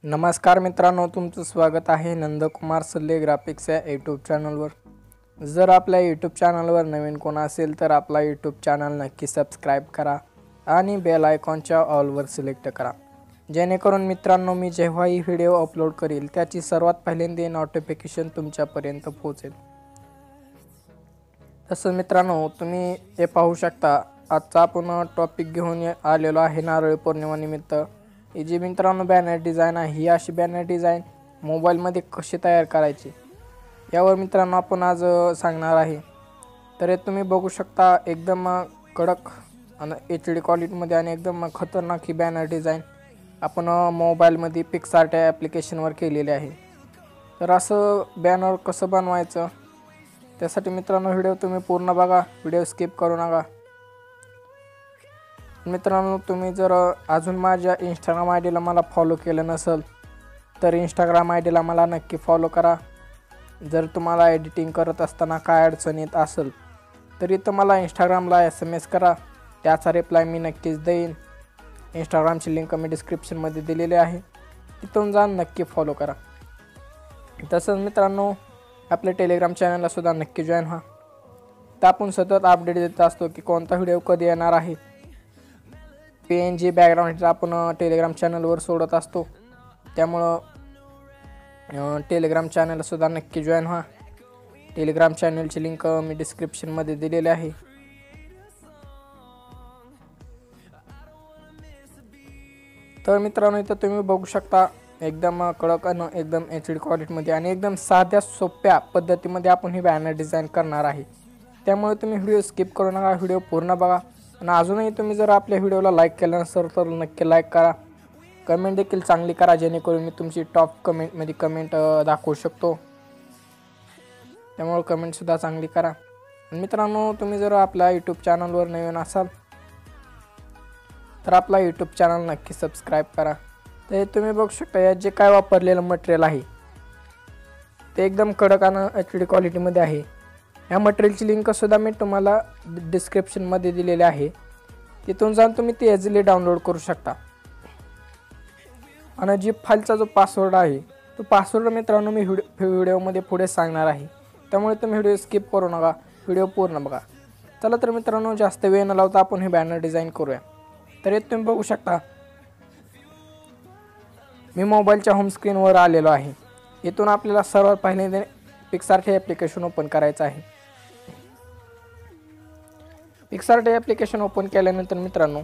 नमस्कार मित्रांनो, तुमचं स्वागत आहे नंदकुमार सल्ले ग्राफिक्स या यूट्यूब चॅनलवर। जर आपल्या यूट्यूब चॅनलवर नवीन कोण असेल तर आपला यूट्यूब चॅनल नक्की सबस्क्राइब करा आणि बेल आयकॉनच्या ऑलवर सिलेक्ट करा, जेणेकरून मित्रांनो मी जेव्हाही व्हिडिओ अपलोड करील त्याची सर्वात पहिल्यांदा नोटिफिकेशन तुमच्यापर्यंत पोहोचेल। तसंच मित्रांनो, तुम्ही हे पाहू शकता, आजचा आपण टॉपिक घेऊन आलेलो आहे नारळी पौर्णिमा निमित्त। ही जी मित्रांनो बॅनर डिझाइन आहे, ही अशी बॅनर डिझाइन मोबाईलमध्ये कशी तयार करायची यावर मित्रांनो आपण आज सांगणार आहे। तर हे तुम्ही बघू शकता, एकदम कडक आणि HD क्वालिटीमध्ये आणि एकदम खतरनाक ही बॅनर डिझाइन आपण मोबाईलमध्ये PicsArt या ॲप्लिकेशनवर केलेली आहे। तर असं बॅनर कसं बनवायचं त्यासाठी मित्रांनो व्हिडिओ तुम्ही पूर्ण बघा, व्हिडिओ स्किप करू नका। मित्रांनो, तुम्ही जर अजून माझ्या इंस्टाग्राम आयडीला मला फॉलो केलं नसेल तर इंस्टाग्राम आयडीला मला नक्की फॉलो करा। जर तुम्हाला एडिटिंग करत असताना काय अडचण येत असेल तरी तुम्हाला इंस्टाग्रामला SMS करा, त्याचा रिप्लाय मी नक्कीच देईन। इंस्टाग्रामची लिंक मी डिस्क्रिप्शनमध्ये दिलेली आहे, तिथून जाऊन नक्की फॉलो करा। तसंच मित्रांनो, आपल्या टेलिग्राम चॅनलला सुद्धा नक्की जॉईन व्हा, तर आपण सतत अपडेट देत असतो की कोणता व्हिडिओ कधी येणार आहे। PNG बॅकग्राउंड आपण टेलिग्राम चॅनलवर सोडत असतो, त्यामुळं टेलिग्राम चॅनलला सुद्धा नक्की जॉईन व्हा। टेलिग्राम चॅनलची लिंक मी डिस्क्रिप्शनमध्ये दिलेली आहे। तर मित्रांनो, इथं तुम्ही बघू शकता, एकदम कडक आणि एकदम HD क्वालिटीमध्ये आणि एकदम साध्या सोप्या पद्धतीमध्ये आपण ही बॅनर डिझाइन करणार आहे। त्यामुळे तुम्ही व्हिडिओ स्किप करू नका, व्हिडिओ पूर्ण बघा। आणि अजूनही तुम्ही जर आपल्या व्हिडिओला लाईक केलं नसेल तर नक्की लाईक करा, कमेंट देखील चांगली करा, जेणेकरून मी तुमची टॉप कमेंटमध्ये कमेंट दाखवू शकतो। त्यामुळे कमेंटसुद्धा चांगली करा। आणि मित्रांनो, तुम्ही जर आपल्या यूट्यूब चॅनलवर नवीन असाल तर आपला यूट्यूब चॅनल नक्की सबस्क्राईब करा। तर तुम्ही बघू शकता, यात जे काय वापरलेलं मटेरियल आहे ते एकदम कडक आणि HD क्वालिटीमध्ये आहे। या मटेरियलची लिंकसुद्धा मी तुम्हाला डिस्क्रिप्शनमध्ये दिलेली आहे, तिथून जाऊन तुम्ही ती इझिली डाउनलोड करू शकता। आणि जी फाईलचा जो पासवर्ड आहे तो पासवर्ड मित्रांनो मी व्हिडिओमध्ये पुढे सांगणार आहे, त्यामुळे तुम्ही व्हिडिओ स्किप करू नका, व्हिडिओ पूर्ण बघा। चला तर मित्रांनो, जास्त वेळ न लावता आपण हे बॅनर डिझाइन करूया। तर हे तुम्ही बघू शकता, मी मोबाईलच्या होम स्क्रीनवर आलेलो आहे। इथून आपल्याला सर्वात पहिले PicsArt हे ॲप्लिकेशन ओपन करायचं आहे। PicsArt हे ॲप्लिकेशन ओपन केल्यानंतर मित्रांनो,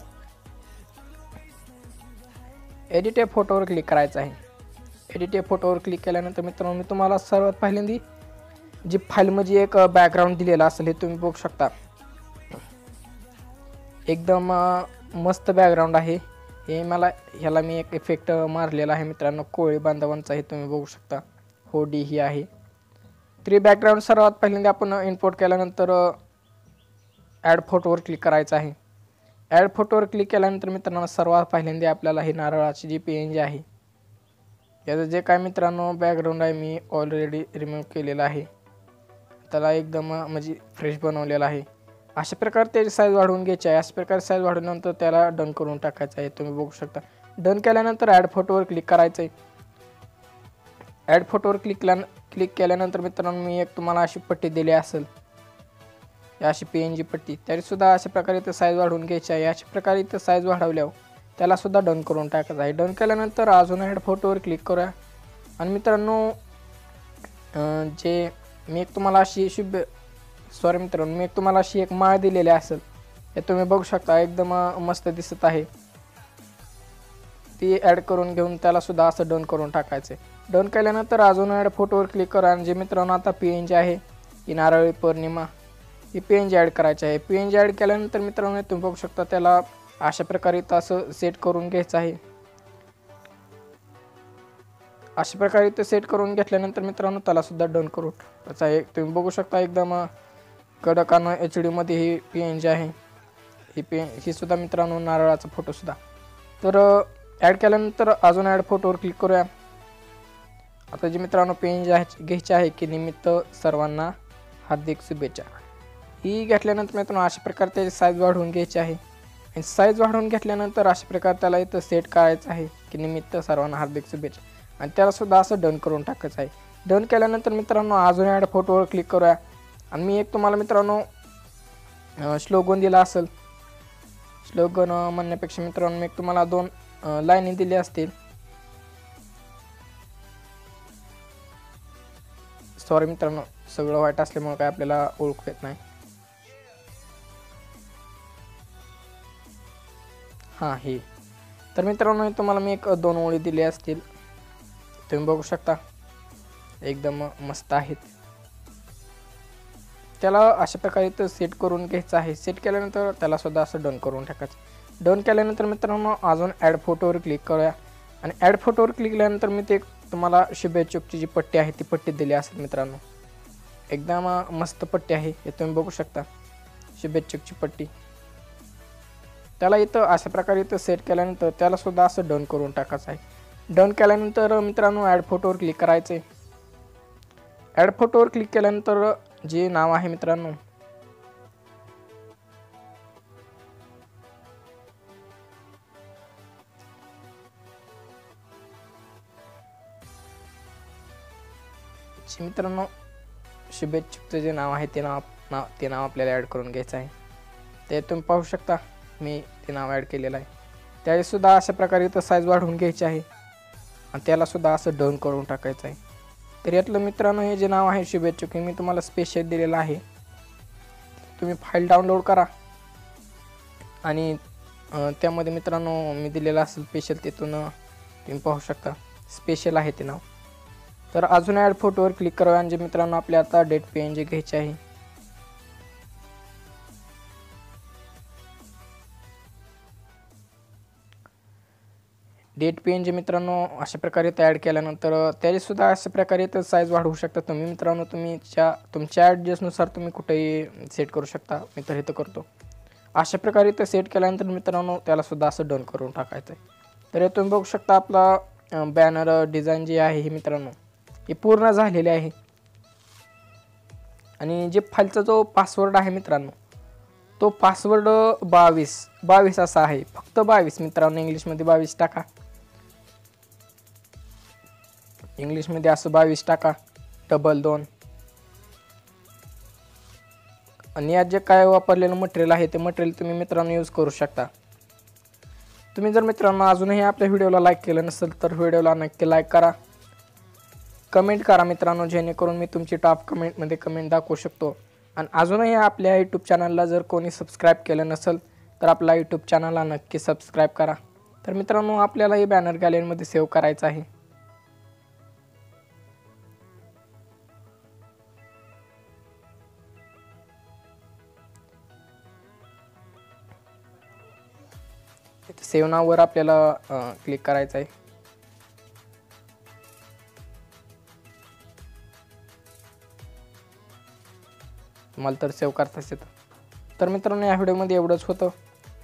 एडिट या फोटोवर क्लिक करायचं आहे। एडिट या फोटोवर क्लिक केल्यानंतर मित्रांनो, मी तुम्हाला सर्वात पहिल्यांदा जी फाईलमध्ये एक बॅकग्राऊंड दिलेला असेल हे तुम्ही बघू शकता, एकदम मस्त बॅकग्राऊंड आहे। हे ह्याला मी एक इफेक्ट मारलेला आहे मित्रांनो, कोळी बांधवांचा, हे तुम्ही बघू शकता, होडी ही आहे। तर बॅकग्राऊंड सर्वात पहिल्यांदा आपण इम्पोर्ट केल्यानंतर ॲड फोटोवर क्लिक करायचं आहे। ॲड फोटोवर क्लिक केल्यानंतर मित्रांनो, सर्वात पहिल्यांदा आपल्याला ही नारळाची जी PNG आहे याचं जे काय मित्रांनो बॅकग्राऊंड आहे मी ऑलरेडी रिमूव्ह केलेलं आहे, त्याला एकदम म्हणजे फ्रेश बनवलेला आहे। अशा प्रकारे त्याची साईज वाढवून घ्यायची आहे। अशा प्रकारे साईज वाढवल्यानंतर त्याला डन करून टाकायचं आहे, तुम्ही बघू शकता। डन केल्यानंतर ॲड फोटोवर क्लिक करायचं आहे। ॲड फोटोवर क्लिक केल्यानंतर मित्रांनो, मी एक तुम्हाला अशी पट्टी दिली असेल, अशी PNG पट्टी, तरीसुद्धा अशा प्रकारे इथं साईज वाढवून घ्यायची आहे। अशा प्रकारे इथं साईज वाढवल्यावर त्यालासुद्धा डन करून टाकायचं आहे। डन केल्यानंतर अजून ॲड फोटोवर क्लिक करूया। आणि मित्रांनो, जे मी एक तुम्हाला अशी मी एक तुम्हाला अशी एक माळ दिलेली असेल, हे तुम्ही बघू शकता, एकदम मस्त दिसत आहे। ती ॲड करून घेऊन त्यालासुद्धा असं डन करून टाकायचं आहे। डन केल्यानंतर अजून ॲड फोटोवर क्लिक करा आणि जे मित्रांनो आता PNG आहे ही नारळी पौर्णिमा, ही PNG ॲड करायची आहे। PNG ॲड केल्यानंतर मित्रांनो, तुम्ही बघू शकता, त्याला अशा प्रकारे इथं असं सेट करून घ्यायचं आहे। अशा प्रकारे इथं सेट करून घेतल्यानंतर मित्रांनो, त्यालासुद्धा डन करून टाकायचं आहे। तुम्ही बघू शकता, एकदम कडक आणि HD मध्ये ही PNG आहे। ही सुद्धा मित्रांनो नारळाचा फोटोसुद्धा। तर ॲड केल्यानंतर अजून ॲड फोटोवर क्लिक करूया। आता जी मित्रांनो PNG घ्यायची आहे की निमित्त सर्वांना हार्दिक शुभेच्छा, ही घेतल्यानंतर मित्रांनो अशा प्रकारे त्याची साईज वाढवून घ्यायची आहे। आणि साईज वाढवून घेतल्यानंतर अशा प्रकारे त्याला इथं सेट करायचं आहे। की निमित्त सर्वांना हार्दिक शुभेच्छा आणि त्यालासुद्धा असं डन करून टाकायचं आहे. डन केल्यानंतर मित्रांनो अजून ॲड फोटोवर क्लिक करूया आणि मी एक तुम्हाला मित्रांनो स्लोगन दिला असेल. स्लोगन म्हणण्यापेक्षा मित्रांनो मी एक तुम्हाला 2 लाईनी दिल्या असतील. सॉरी मित्रांनो, सगळं वाईट असल्यामुळे काय आपल्याला ओळखू येत नाही. हां हे तर मित्रांनो तुम्हाला मी एक 2 ओळी दिल्या असतील. तुम्ही बघू शकता एकदम मस्त आहेत. त्याला अशा प्रकारे तर सेट करून घ्यायचं आहे. सेट केल्यानंतर त्याला सुद्धा असं डन करून टाकायचं. डन केल्यानंतर मित्रांनो अजून ॲड फोटोवर क्लिक करूया आणि ॲड फोटोवर क्लिक केल्यानंतर मी ते तुम्हाला शुभेच्छुकची जी पट्टी आहे ती पट्टी दिली असेल मित्रांनो. एकदम मस्त पट्टी आहे, हे तुम्ही बघू शकता शुभेच्छुकची पट्टी. त्याला इथं अशा प्रकारे इथं सेट केल्यानंतर त्याला सुद्धा असं डन करून टाकायचं आहे. डन केल्यानंतर मित्रांनो ॲड फोटोवर क्लिक करायचं आहे. ॲड फोटोवर क्लिक केल्यानंतर जे नाव आहे मित्रांनो मित्रांनो शुभेच्छुकचं जे नाव आहे ते नाव आपल्याला ॲड करून घ्यायचं आहे. ते तुम्ही पाहू शकता मी ते नाव ॲड केलेलं आहे. त्याचीसुद्धा अशा प्रकारे इथं साईज वाढवून घ्यायची आहे आणि त्यालासुद्धा असं डन करून टाकायचं आहे. तर यातलं मित्रांनो हे जे नाव आहे शुभेच्छुक हे मी तुम्हाला स्पेशल दिलेलं आहे. तुम्ही फाईल डाउनलोड करा आणि त्यामध्ये मित्रांनो मी दिलेलं असेल स्पेशल, तिथून तुम्ही पाहू शकता स्पेशल आहे ते नाव. तर अजून ॲड फोटोवर क्लिक करूया आणि जे मित्रांनो आपल्या आता डेट PNG घ्यायची आहे. डेट PNG मित्रांनो अशा प्रकारे ॲड केल्यानंतर त्याचीसुद्धा अशा प्रकारे तर साईज वाढवू शकता तुम्ही मित्रांनो. तुमच्या ॲडजस्टनुसार तुम्ही कुठेही सेट करू शकता. मी तर इथं करतो. अशा प्रकारे इथं सेट केल्यानंतर मित्रांनो त्यालासुद्धा असं डन करून टाकायचं आहे. तर तुम्ही बघू शकता आपला बॅनर डिझाईन जी आहे ही मित्रांनो हे पूर्ण झालेले आहे. आणि जे फाईलचा जो पासवर्ड आहे मित्रांनो तो पासवर्ड 22 असा आहे. फक्त 22 मित्रांनो, इंग्लिशमध्ये 22 टाका. इंग्लिशमध्ये असं 22 टाका 22. आणि यात जे काय वापरलेलं मटेरियल आहे ते मटेरियल तुम्ही मित्रांनो यूज करू शकता. तुम्ही जर मित्रांनो अजूनही आपल्या व्हिडिओला लाईक केलं नसेल तर व्हिडिओला नक्की लाईक करा, कमेंट करा मित्रांनो, जेणेकरून मी तुमची टॉप कमेंटमध्ये कमेंट दाखवू शकतो. आणि अजूनही आपल्या यूट्यूब चॅनलला जर कोणी सबस्क्राईब केलं नसेल तर आपला यूट्यूब चॅनलला नक्की सबस्क्राईब करा. तर मित्रांनो आपल्याला हे बॅनर गॅलरीमध्ये सेव्ह करायचं आहे. इथे सेव्ह नाववर आपल्याला क्लिक करायचं आहे. मला तर सेव्ह करताच येतं. तर मित्रांनो या व्हिडिओमध्ये एवढंच होतं.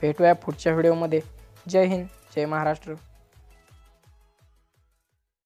भेटूया पुढच्या व्हिडिओमध्ये. जय हिंद, जय महाराष्ट्र.